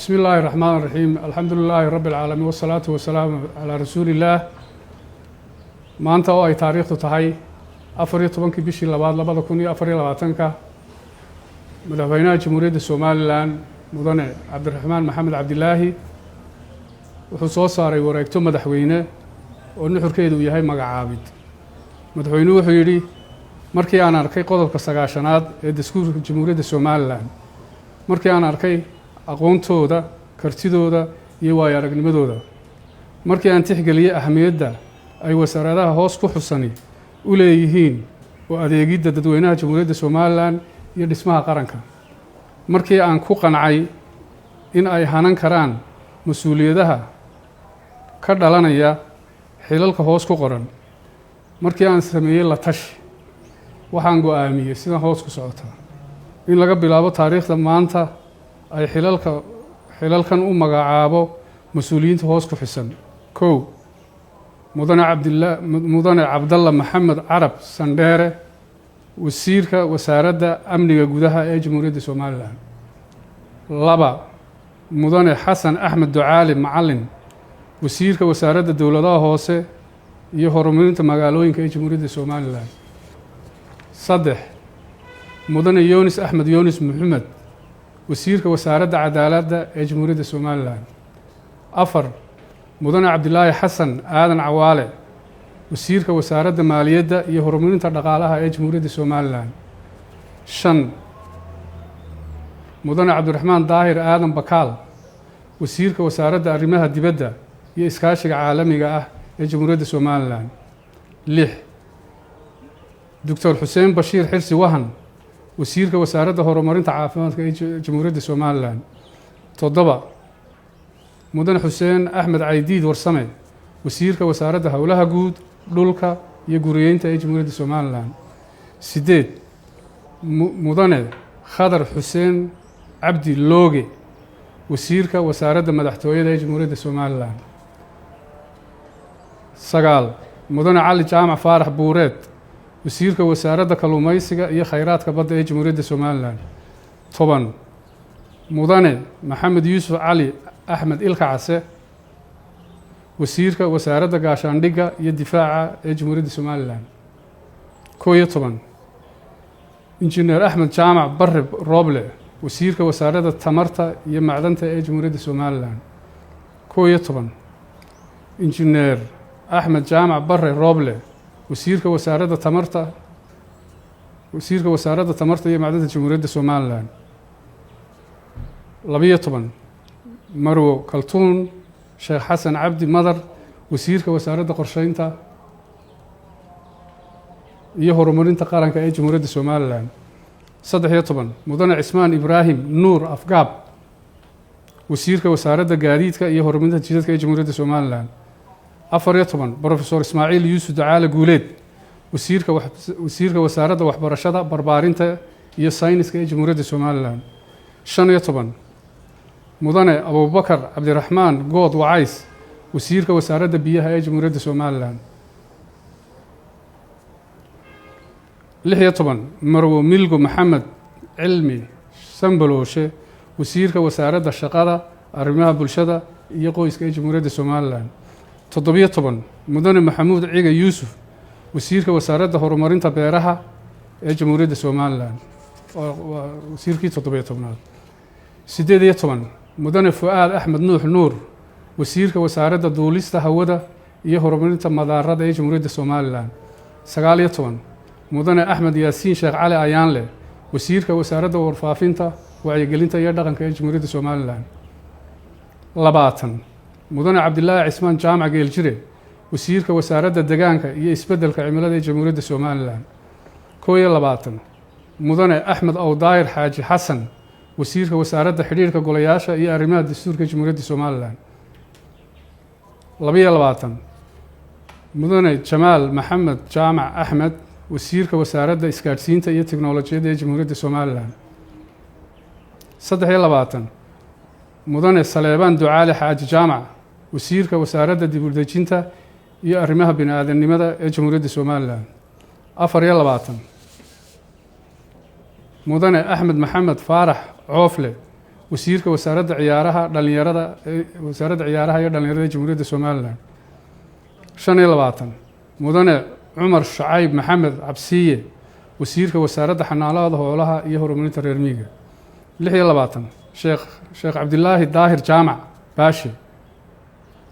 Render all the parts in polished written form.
بسم الله الرحمن الرحيم الحمد لله رب العالمين والصلاة والسلام على رسول الله maanta oo ay taariikhdu tahay 14 bishii labaad 2024 madaxweynaha jamhuuriyadda Soomaaliland mudane Cabdiraxmaan Maxamed Cabdilaahi wuxuu soo saaray wareegto madaxweyne oo nuxurkeedu yahay magacaabid madaxweynuhu wuxuu yiri markii aan arkay qodobka 9aad ee dastuurka jamhuuriyadda Soomaaliland markii aan arkay aqoontooda kartidooda iyo waayo-aragnimadooda markii aan tixgeliyay ahmiyadda ay wasaaradaha hoos ku xusani u leeyihiin oo adeegidda dadweynaha jamhuuriyadda Soomaaliland iyo dhismaha qaranka markii aan ku qancay in ay hanan karaan mas'uuliyadaha ka dhalanaya xilalka hoos ku qoran markii aan sameeyay la tashi waxaan go'aamiyay sida hoos ku socota in laga bilaabo taariikhda maanta ay xilalkan u magacaabo mas'uuliyiinta hoos ku xisan kow mudane Cabdalla Maxamed Carab Sandheere wasiirka wasaaradda amniga gudaha ee jamhuuriyadda Soomaaliland laba mudane Xasan Axmed Ducaali Macallin wasiirka wasaaradda dowladaha hoose iyo horumarinta magaalooyinka ee jamhuuriyadda Soomaaliland saddex mudane Yoonis Axmed Yoonis Maxamed wasiirka wasaaradda cadaaladda ee jamhuuriyadda Soomaaliland afar mudane Cabdilaahi Xasan Aadan Cawaale wasiirka wasaaradda maaliyadda iyo horumarinta dhaqaalaha ee jamhuuriyadda Soomaaliland shan mudane Cabdiraxmaan Daahir Aadan Bakaal wasiirka wasaaradda arrimaha dibadda iyo iskaashiga caalamiga ah ee jamhuuriyadda Soomaaliland lix Dr. Xuseen Bashiir Xirsi Wahan wasiirka wasaaradda horumarinta caafimaadka ee jamhuuriyadda Soomaaliland toddoba mudane Xuseen Axmed Caydiid Warsame wasiirka wasaaradda howlaha guud dhulka iyo guriyeynta ee jamhuuriyadda Soomaaliland sideed mudane Khadar Xuseen Cabdi Looge wasiirka wasaaradda madaxtooyada ee jamhuuriyadda Soomaaliland sagaal mudane Cali Jaamac Faarax Buureed wasiirka wasaaradda kalluumaysiga iyo khayraadka badda ee jamhuuriyadda Soomaaliland toban mudane Maxamed Yuusuf Cali Axmed Ilka Case wasiirka wasaaradda gaashaandhigga iyo difaaca ee jamhuuriyadda Soomaaliland koob iyo toban injineer Axmed Jaamac Barre Rooble wasiirka wasaaradda tamarta iyo macdanta ee jamhuuriyadda Soomaaliland koob iyo toban injineer Axmed Jaamac Barre Rooble wasiirka wasaaradda tamarta iyo macdanta jamhuuriyadda Soomaaliland labiyo toban marwo Kaltuun Sheekh Xasan Cabdi Madar wasiirka wasaaradda qorsheynta iyo horumarinta qaranka ee jamhuuriyadda Soomaaliland saddex iyo toban mudane Cismaan Ibraahim Nuur Afgaab wasiirka wasaaradda gaadiidka iyo horumarinta jidadka ee jamhuuriyadda Soomaaliland afar iyo toban Professor Ismaaciil Yuusuf Ducaale Guuleed wasiirka wasaaradda waxbarashada barbaarinta iyo sayniska ee jamhuuriyadda Soomaaliland shan iyo toban mudane Abubakar Cabdiraxmaan Good Wacays wasiirka wasaaradda biyaha ee jamhuuriyadda Soomaaliland lix iyo toban marwo Milgo Maxamed Cilmi Sambalooshe wasiirka wasaaradda shaqada arrimaha bulshada iyo qoyska ee jamhuuriyadda Soomaaliland toddobiyo toban mudane Maxamuud Ciga Yuusuf wasiirka wasaaradda horumarinta beeraha ee jamhuuriyadda Soomaaliland waa wasiirkii toddobiyo tobnaad sideed iyo toban mudane Fuaad Axmed Nuux Nuur wasiirka wasaaradda duulista hawada iyo horumarinta madaarada ee jamhuuriyadda Soomaaliland sagaal iyo toban mudane Axmed Yaasiin Sheekh Cali Ayaanle wasiirka wasaaradda warfaafinta wacyigelinta iyo dhaqanka ee jamhuuriyadda Soomaaliland labaatan mudane Cabdilaahi Cismaan Jaamac Geeljire wasiirka wasaaradda deegaanka iyo isbeddelka cimilada ee jamhuuriyadda Soomaaliland koob iyo labaatan mudane Axmed Awdaayir Xaaji Xasan wasiirka wasaaradda xidhiirka golayaasha iyo arrimaha dastuurka jamhuuriyadda Soomaaliland labiyo labaatan mudane Jamaal Maxamed Jaamac Axmed wasiirka wasaaradda isgaadhsiinta iyo tiknoolajiyadda ee jamhuuriyadda Soomaaliland saddex iyo labaatan mudane Saleebaan Ducaali Xaaji Jaamac wasiirka wasaaradda dib u dejinta iyo arrimaha bini'aadanimada ee jamhuuriyadda Soomaaliland afar iyo labaatan mudane Axmed Maxamed Faarax Coofle wasiirka wasaaradda ciyaaraha dhalinyarada wasaaradda ciyaaraha iyo dhalinyarada jamhuuriyadda Somaliland 25 mudane Cumar Shacayb Maxamed Cabsiye wasiirka wasaaradda xanaanada xoolaha iyo horumarinta reer miyiga 26 Sheekh Cabdilaahi Daahir Jaamac Baashi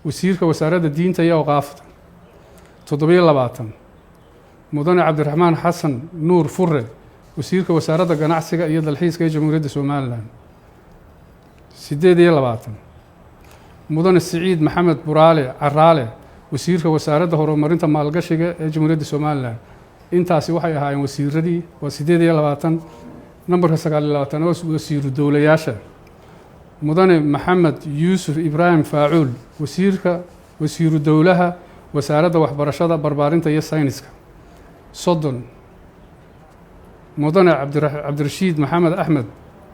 wasiirka wasaaradda diinta iyo awqaafta 27 mudane Cabdiraxmaan Xasan Nuur Furre wasiirka wasaaradda ganacsiga iyo dalxiiska ee jamhuuriyadda Somaliland 28 mudane Siciid Maxamed Buraale Caraale wasiirka wasaaradda horumarinta maalgashiga ee jamhuuriyadda Somaliland intaasi waxay ahaayeen wasiiradii waa 28 nambarka 29 wasiiru dowlayaasha mudane Maxamed Yuusuf Ibraahim Faacuul wasiiru dowlaha wasaaradda waxbarashada barbaarinta iyo sayniska 30 mudane Cabdirashiid Maxamed Axmed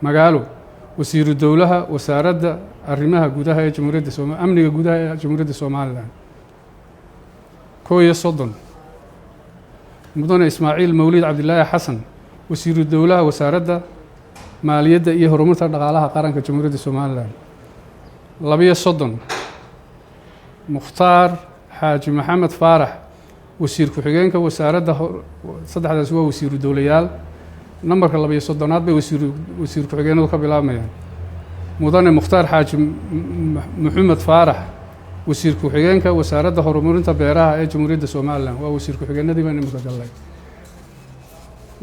Magaalo wasiiru dowlaha wasaaradda arrimaha gudaha ee jamhuuriyadda Soomaaliya amniga gudaha ee jamhuuriyadda Somaliland 31 mudane Ismaaciil Mawlid Cabdilaahi Xasan wasiiru dowlaha wasaaradda maaliyadda iyo horumarinta dhaqaalaha qaranka jamhuuriyadda Somaliland 32 Mukhtaar Xaaji Maxamed Faarax wasiir ku-xigeenka wasaaradda saddexdaas waa wasiiru dowlayaal nambarka 32aad bay wasiir ku-xigeenadu ka bilaabmayaan mudane Mukhtaar Xaaji Maxamed Faarax wasiir ku-xigeenka wasaaradda horumarinta beeraha ee jamhuuriyadda Somaliland waa wasiir ku-xigeenadii baan imika galnay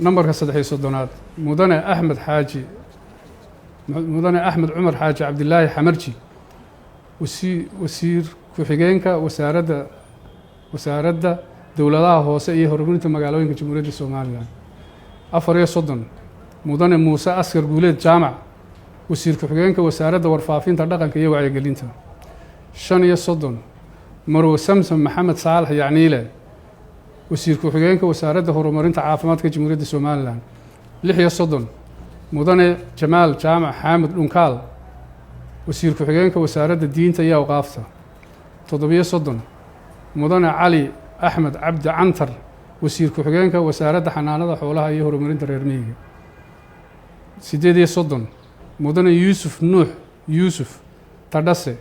nambarka 33aad mudane Axmed Cumar Xaaji Cabdilaahi Xamarji wasiir ku-xigeenka wasaaradda dowladaha hoose iyo horumarinta magaalooyinka jamhuuriyadda Somaliland 34 mudane Muuse Askar Guuleed Jaamac wasiir ku-xigeenka wasaaradda warfaafinta dhaqanka iyo wacyigelinta 35 Marwo Samsam Maxamed Saalax Yacniile wasiir ku-xigeenka wasaaradda horumarinta caafimaadka jamhuuriyadda Somaliland 36 mudane Jamaal Jaamac Xaamid Dhunkaal wasiir ku-xigeenka wasaaradda diinta iyo awqaafta 37 mudane Cali Axmed Cabdi Cantar wasiir ku-xigeenka wasaaradda xanaanada xoolaha iyo horumarinta reer miyiga 38 mudane Yuusuf Nuux Yuusuf Tadhase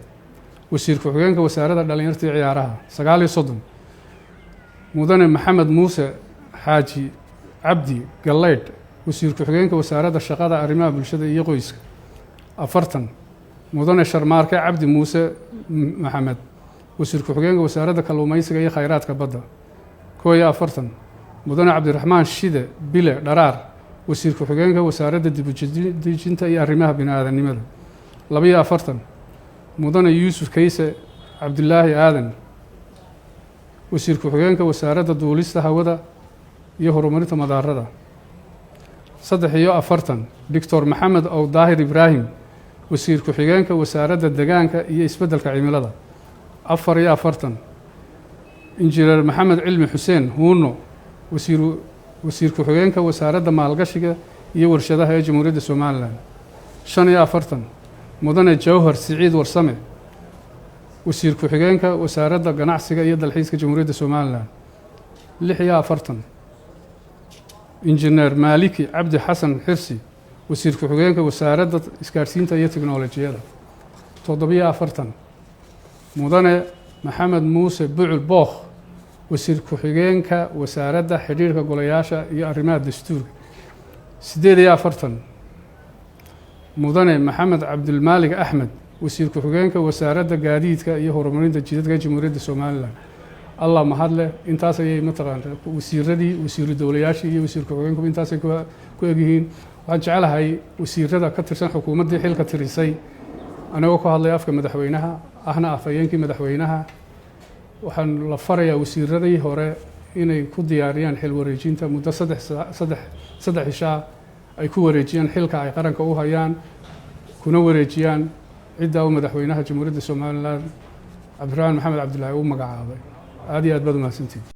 wasiir ku-xigeenka wasaaradda dhalinyarta iyo ciyaaraha 39 mudane Maxamed Muuse Xaaji Cabdi Galeyd wasiir ku-xigeenka wasaaradda shaqada arrimaha bulshada iyo qoyska 40 mudane Sharmaarke Cabdi Muuse Maxamed wasiir ku-xigeenka wasaaradda kalluumaysiga iyo khayraadka badda 41 mudane Cabdiraxmaan Shide Bile Dharaar wasiir ku-xigeenka wasaaradda dib u dejinta iyo arrimaha bini'aadanimada 42 mudane Yuusuf Kayse Cabdilaahi Aadan wasiir ku-xigeenka wasaaradda duulista hawada iyo horumarinta madaarada 43 Dr. Maxamed Ow Daahir Ibraahim wasiir ku-xigeenka wasaaradda deegaanka iyo isbeddelka cimilada 44 injineer Maxamed Cilmi Xuseen Huuno wasiir ku-xigeenka wasaaradda maalgashiga iyo warshadaha ee jamhuuriyadda Somaliland 45 mudane Jawhar Siciid Warsame wasiir ku-xigeenka wasaaradda ganacsiga iyo dalxiiska jamhuuriyadda Somaliland 46 injineer Maaliki Cabdi Xasan Xirsi wasiir ku-xigeenka wasaaradda isgaarsiinta iyo tiknoolajiyada 47 mudane Maxamed Muuse Bucul Bookh wasiir ku-xigeenka wasaaradda xidhiidhka golayaasha iyo arrimaha dastuurka 48 mudane Maxamed Cabdilmaalig Axmed wasiir ku-xigeenka wasaaradda gaadiidka iyo horumarinta jidadka jamhuuriyadda Somaliland allah mahadle intaas ayay mataqaanaa wasiiradii wasiiru dowlayaashii iyo wasiir ku-xigeenku intaasay ku egyihiin waxaan jecelahay wasiirada ka tirsan xukuumaddii xilka tirisay anagoo ku hadlay afka madaxweynaha ahna afhayeenkii madaxweynaha waxaan la farayaa wasiiradii hore inay ku diyaariyaan xil wareejinta muddo saddex ishaa ay ku wareejiyaan xilka ay qaranka u hayaan kuna wareejiyaan cidda uu madaxweynaha jamhuuriyadda Somaliland Cabdiraxmaan Maxamed Cabdilaahi u magacaabay aad iyo aad baad u mahadsantihiin